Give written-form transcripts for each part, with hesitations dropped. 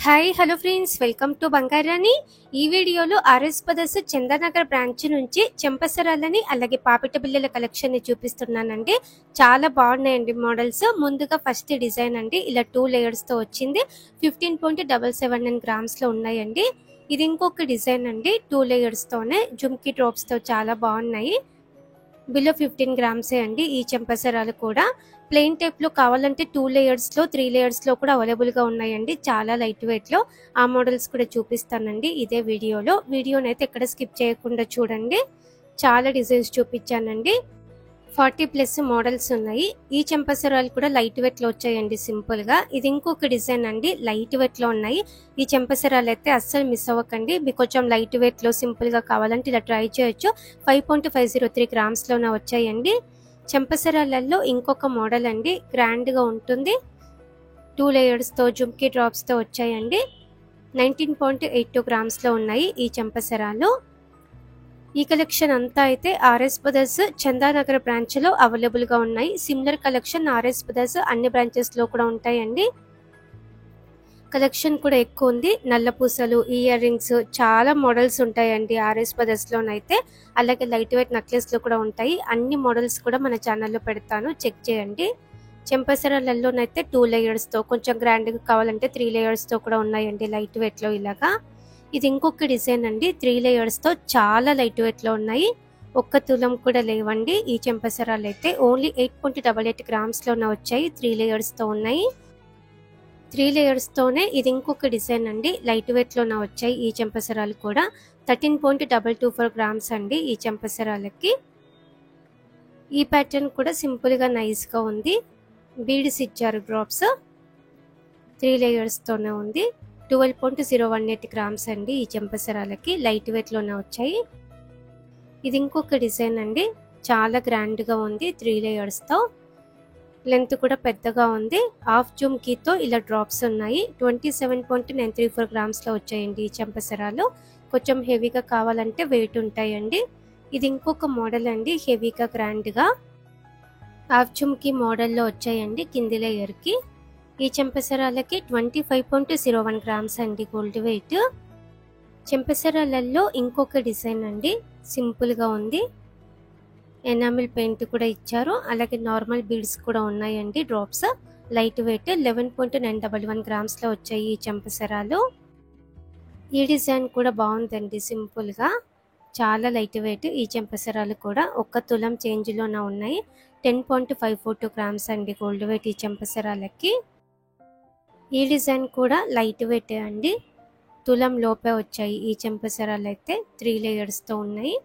Hi hello friends, welcome to Bangarani. ఈ వీడియోలో RS brothers Chandanagar branch నుంచి చెంపసరాలని అలాగే పాపిట బిళ్ళల కలెక్షన్ ని చూపిస్తున్నానండి. చాలా బాగున్నాయండి మోడల్స్. ముందుగా ఫస్ట్ డిజైన్ అండి, ఇలా 2 లేయర్స్ తో వచ్చింది. 15.779 గ్రామ్స్ లో ఉన్నాయండి. ఇది ఇంకొక డిజైన్ అండి, 2 లేయర్స్ తోనే జుమ్కీ డ్రాప్స్ తో చాలా బాగున్నాయి. బిలో 15 గ్రామ్సే అండి ఈ చెంపసరాలు కూడా. ప్లెయిన్ టైప్ లో కావాలంటే 2 లేయర్స్ లో 3 లేయర్స్ లో కూడా అవైలబుల్ గా ఉన్నాయండి. చాలా లైట్ వెయిట్ లో ఆ మోడల్స్ కూడా చూపిస్తానండి ఇదే వీడియోలో. వీడియోనైతే ఎక్కడ స్కిప్ చేయకుండా చూడండి. చాలా డిజైన్స్ చూపించానండి. 40+ మోడల్స్ ఉన్నాయి. ఈ చెంపసరాలు కూడా లైట్ వెయిట్ లో వచ్చాయండి సింపుల్ గా. ఇది ఇంకొక డిజైన్ అండి, లైట్ వెయిట్ లో ఉన్నాయి. ఈ చెంపసరాలు అయితే అస్సలు మిస్ అవ్వకండి. మీకు కొంచెం లైట్ వెయిట్ లో సింపుల్ గా కావాలంటే ఇలా ట్రై చేయొచ్చు. 5.503 గ్రామ్స్ లోనే వచ్చాయండి. చెంపసరాలలో ఇంకొక మోడల్ అండి, గ్రాండ్ గా ఉంటుంది. 2 లేయర్స్ తో జుమ్కీ డ్రాప్స్ తో వచ్చాయండి. 19.82 గ్రామ్స్ లో ఉన్నాయి ఈ చెంపసరాలు. ఈ కలెక్షన్ అంతా అయితే ఆర్ఎస్ బ్రదర్స్ చందానగర్ బ్రాంచ్ లో అవైలబుల్ గా ఉన్నాయి. సిమిలర్ కలెక్షన్ ఆర్ఎస్ బ్రదర్స్ అన్ని బ్రాంచెస్ లో కూడా ఉంటాయండి. కలెక్షన్ కూడా ఎక్కువ ఉంది. నల్ల పూసలు, ఇయర్ రింగ్స్, చాలా మోడల్స్ ఉంటాయండి ఆర్ఎస్ బ్రదర్స్ లోనైతే. అలాగే లైట్ వెయిట్ నెక్లెస్ లో కూడా ఉంటాయి. అన్ని మోడల్స్ కూడా మన ఛానల్లో పెడతాను, చెక్ చేయండి. చెంపసరాలలోనైతే 2 లేయర్స్ తో, కొంచెం గ్రాండ్ గా కావాలంటే 3 లేయర్స్ తో కూడా ఉన్నాయండి లైట్ వెయిట్ లో ఇలాగా. ఇది ఇంకొక డిజైన్ అండి, 3 లేయర్స్ తో చాలా లైట్ వెయిట్ లో ఉన్నాయి. ఒక్క తులం కూడా లేవండి ఈ చెంపసరాలు అయితే. ఓన్లీ 8.88 గ్రామ్స్ లోనే వచ్చాయి. 3 లేయర్స్ తో ఉన్నాయి. 3 లేయర్స్ తోనే ఇది ఇంకొక డిజైన్ అండి, లైట్ వెయిట్ లోనే వచ్చాయి ఈ చెంపసరాలు కూడా. 13.224 గ్రామ్స్ అండి ఈ చెంపసరాలకి. ఈ ప్యాటర్న్ కూడా సింపుల్ గా నైస్ గా ఉంది. బీడ్స్ ఇచ్చారు డ్రాప్స్. 3 లేయర్స్ తోనే ఉంది. 12.018 గ్రామ్స్ అండి ఈ చెంపసరాలకి. లైట్ వెయిట్ లోనే వచ్చాయి. ఇది ఇంకొక డిజైన్ అండి, చాలా గ్రాండ్ గా ఉంది. 3 లేయర్స్ తో, లెంత్ కూడా పెద్దగా ఉంది. హాఫ్ జుమ్కీతో ఇలా డ్రాప్స్ ఉన్నాయి. 27.934 గ్రామ్స్ లో వచ్చాయండి ఈ చెంపసరాలు. కొంచెం హెవీగా కావాలంటే వెయిట్ ఉంటాయండి. ఇది ఇంకొక మోడల్ అండి, హెవీగా గ్రాండ్ గా హాఫ్ జుమ్కీ మోడల్లో వచ్చాయండి కింది లేయర్ కి. ఈ చెంపసరాలకి 25.01 గ్రామ్స్ అండి గోల్డ్ వెయిట్. చెంపసరాలలో ఇంకొక డిజైన్ అండి, సింపుల్ గా ఉంది. ఎనామిల్ పెయింట్ కూడా ఇచ్చారు. అలాగే నార్మల్ బీడ్స్ కూడా ఉన్నాయండి డ్రాప్స్. లైట్ వెయిట్ 11.911 గ్రామ్స్ లో వచ్చాయి ఈ చెంపసరాలు. ఈ డిజైన్ కూడా బాగుందండి, సింపుల్ గా చాలా లైట్ వెయిట్. ఈ చెంపసరాలు కూడా ఒక్క తులం చేంజ్ లోనే ఉన్నాయి. 10.542 గ్రామ్స్ అండి గోల్డ్ వెయిట్ ఈ చెంపసరాలకి. ఈ డిజైన్ కూడా లైట్ వెయిట్ అండి, తులం లోపే వచ్చాయి ఈ చెంపసరాలు అయితే. 3 లేయర్స్ తో ఉన్నాయి.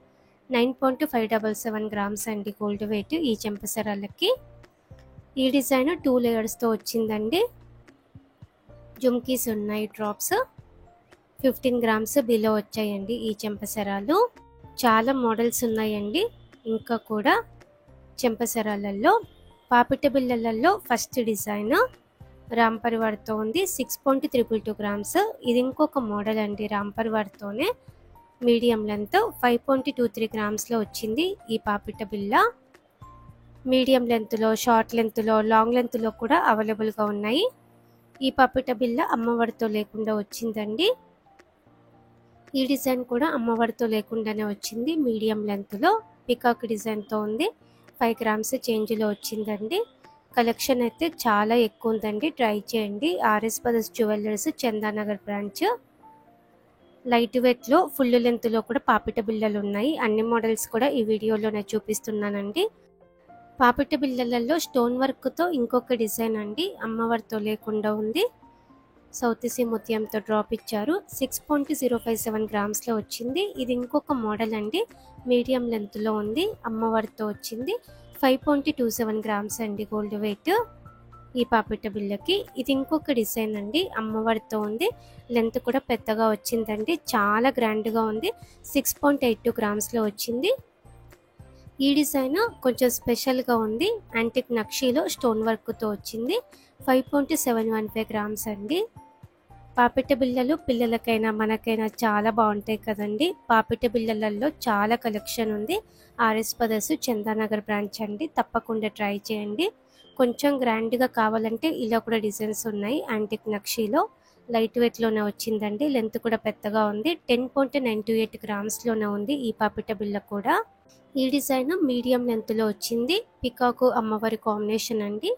9.577 గ్రామ్స్ అండి గోల్డ్ వెయిట్ ఈ చెంపసరాలకి. ఈ డిజైన్ 2 లేయర్స్ తో వచ్చిందండి. జుమ్కీస్ ఉన్నాయి డ్రాప్స్. 15 గ్రామ్స్ బిలో వచ్చాయండి ఈ చెంపసరాలు. చాలా మోడల్స్ ఉన్నాయండి ఇంకా కూడా చెంపసరాలలో. పాపిట బిళ్ళలలో ఫస్ట్ డిజైన్ రామ్ పరివార్ తో ఉంది. 6.322 గ్రామ్స్. ఇది ఇంకొక మోడల్ అండి, రామ్ పరివార్ తోనే. మీడియం లెంత్ 5.23 గ్రామ్స్ లో వచ్చింది ఈ పాపిట బిళ్ళ. మీడియం లెంత్ లో, షార్ట్ లెంత్ లో, లాంగ్ లెంత్ లో కూడా అవైలబుల్ గా ఉన్నాయి. ఈ పాపిట బిళ్ళ అమ్మవారితో లేకుండా వచ్చిందండి. ఈ డిజైన్ కూడా అమ్మవారితో లేకుండానే వచ్చింది. మీడియం లెంత్ లో పికాక్ డిజైన్ తో ఉంది. 5 గ్రామ్స్ చేంజ్ లో వచ్చిందండి. కలెక్షన్ అయితే చాలా ఎక్కువ ఉందండి, ట్రై చేయండి. RS brothers jewellers Chandanagar branch. Light weight లో, ఫుల్ లెంత్ లో కూడా పాపిట బిళ్ళలు ఉన్నాయి. అన్ని మోడల్స్ కూడా ఈ వీడియోలోనే చూపిస్తున్నానండి. పాపిట బిళ్ళలలో స్టోన్ వర్క్ తో ఇంకొక డిజైన్ అండి, అమ్మవారితో లేకుండా ఉంది. సౌత్ సీ ముత్యంతో డ్రాప్ ఇచ్చారు. 6.057 గ్రామ్స్ లో వచ్చింది. ఇది ఇంకొక మోడల్ అండి, మీడియం లెంత్ లో ఉంది, అమ్మవారితో వచ్చింది. 5.27 గ్రామ్స్ అండి గోల్డ్ వెయిట్ ఈ పాపిట బిళ్ళకి. ఇది ఇంకొక డిజైన్ అండి, అమ్మవారితో ఉంది. లెంత్ కూడా పెద్దగా వచ్చిందండి, చాలా గ్రాండ్ గా ఉంది. 6.82 గ్రామ్స్ లో వచ్చింది. ఈ డిజైన్ కొంచెం స్పెషల్ గా ఉంది. యాంటిక్ నక్షీలో స్టోన్ వర్క్ తో వచ్చింది. 5.715 గ్రామ్స్ అండి. పాపిట బిళ్ళలు పిల్లలకైనా మనకైనా చాలా బాగుంటాయి కదండి. పాపిట బిళ్ళలలో చాలా కలెక్షన్ ఉంది. ఆర్ఎస్ బ్రదర్స్ చందానగర్ బ్రాంచ్ అండి, తప్పకుండా ట్రై చేయండి. కొంచెం గ్రాండ్ గా కావాలంటే ఇలా కూడా డిజైన్స్ ఉన్నాయి యాంటిక్ నక్షీలో. లైట్ వెయిట్లోనే వచ్చిందండి. లెంత్ కూడా పెద్దగా ఉంది. 10.928 గ్రామ్స్లోనే ఉంది ఈ పాపిట బిళ్ళ కూడా. ఈ డిజైన్ మీడియం లెంత్లో వచ్చింది. పికాకు అమ్మవారి కాంబినేషన్ అండి.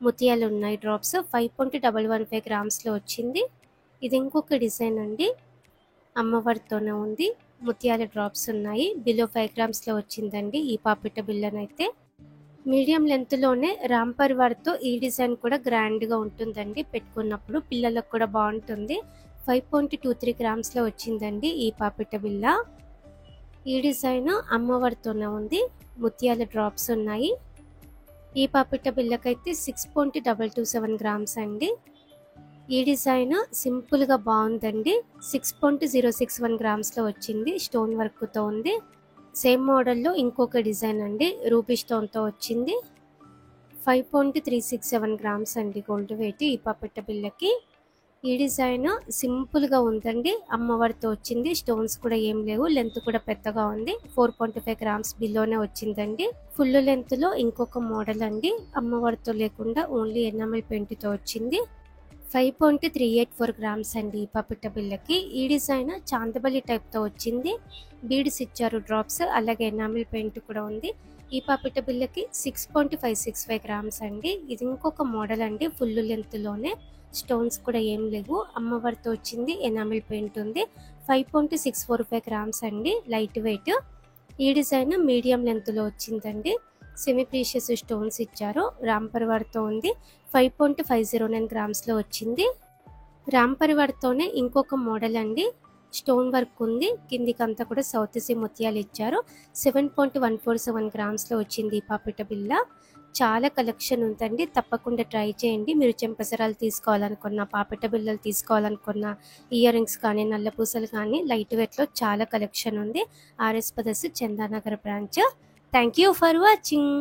ముత్యాలు ఉన్నాయి డ్రాప్స్. 5.115 గ్రామ్స్లో వచ్చింది. ఇది ఇంకొక డిజైన్ అండి. అమ్మవారితోనే ఉంది. ముత్యాల డ్రాప్స్ ఉన్నాయి. బిలో 5 గ్రామ్స్లో వచ్చిందండి ఈ పాపిట బిల్లనైతే. మీడియం లెంత్లోనే రామ్ పరివార్తో ఈ డిజైన్ కూడా గ్రాండ్గా ఉంటుందండి. పెట్టుకున్నప్పుడు పిల్లలకు కూడా బాగుంటుంది. 5.23 గ్రామ్స్లో వచ్చిందండి ఈ పాపిట బిల్ల. ఈ డిజైన్ అమ్మవారితోనే ఉంది. ముత్యాల డ్రాప్స్ ఉన్నాయి. ఈ పాపిట బిల్లకైతే 6.227 గ్రామ్స్ అండి. ఈ డిజైన్ సింపుల్గా బాగుందండి. 6.061 గ్రామ్స్లో వచ్చింది. స్టోన్ వర్క్తో ఉంది. సేమ్ మోడల్లో ఇంకొక డిజైన్ అండి. రూబీ స్టోన్తో వచ్చింది. 5.367 గ్రామ్స్ అండి గోల్డ్ వెయిట్ ఈ పాపిట బిల్లకి. ఈ డిజైన్ సింపుల్గా ఉందండి. అమ్మవారితో వచ్చింది. స్టోన్స్ కూడా ఏం లేవు. లెంత్ కూడా పెద్దగా ఉంది. 4.5 గ్రామ్స్ బిలోనే వచ్చిందండి. ఫుల్ లెంత్లో ఇంకొక మోడల్ అండి. అమ్మవారితో లేకుండా ఓన్లీ ఎనామిల్ పెయింట్తో వచ్చింది. 5.384 గ్రామ్స్ అండి ఈ పాపిట బిల్లకి. ఈ డిజైన్ చాందబలి టైప్తో వచ్చింది. బీడ్స్ ఇచ్చారు డ్రాప్స్, అలాగే ఎనామిల్ పెయింట్ కూడా ఉంది. ఈ పాపిట బిల్లకి 6.565 గ్రామ్స్ అండి. ఇది ఇంకొక మోడల్ అండి. ఫుల్ లెంత్లోనే స్టోన్స్ కూడా ఏం లేవు. అమ్మవారితో వచ్చింది. ఎనామిల్ పెయింట్ ఉంది. 5.645 గ్రామ్స్ అండి. Light weight. ఈ డిజైన్ మీడియం లెంత్లో వచ్చిందండి. సెమీ ప్రీషియస్ స్టోన్స్ ఇచ్చారు. రామ్ పరివార్తో ఉంది. 5.509 గ్రామ్స్లో వచ్చింది. రామ్ పరివార్తోనే ఇంకొక మోడల్ అండి. స్టోన్ వర్క్ ఉంది. కిందికంతా కూడా సౌత్ సీ ముత్యాలు ఇచ్చారు. 7.147 గ్రామ్స్లో వచ్చింది ఈ పాపిట బిల్ల. చాలా కలెక్షన్ ఉందండి. తప్పకుండా ట్రై చేయండి. మీరు చెంపసరాలు తీసుకోవాలనుకున్న, పాపిట బిల్లలు తీసుకోవాలనుకున్న, ఇయర్ రింగ్స్ కానీ, నల్ల పూసలు కానీ లైట్ వెయిట్లో చాలా కలెక్షన్ ఉంది. RS brothers Chandanagar branch. Thank you for watching.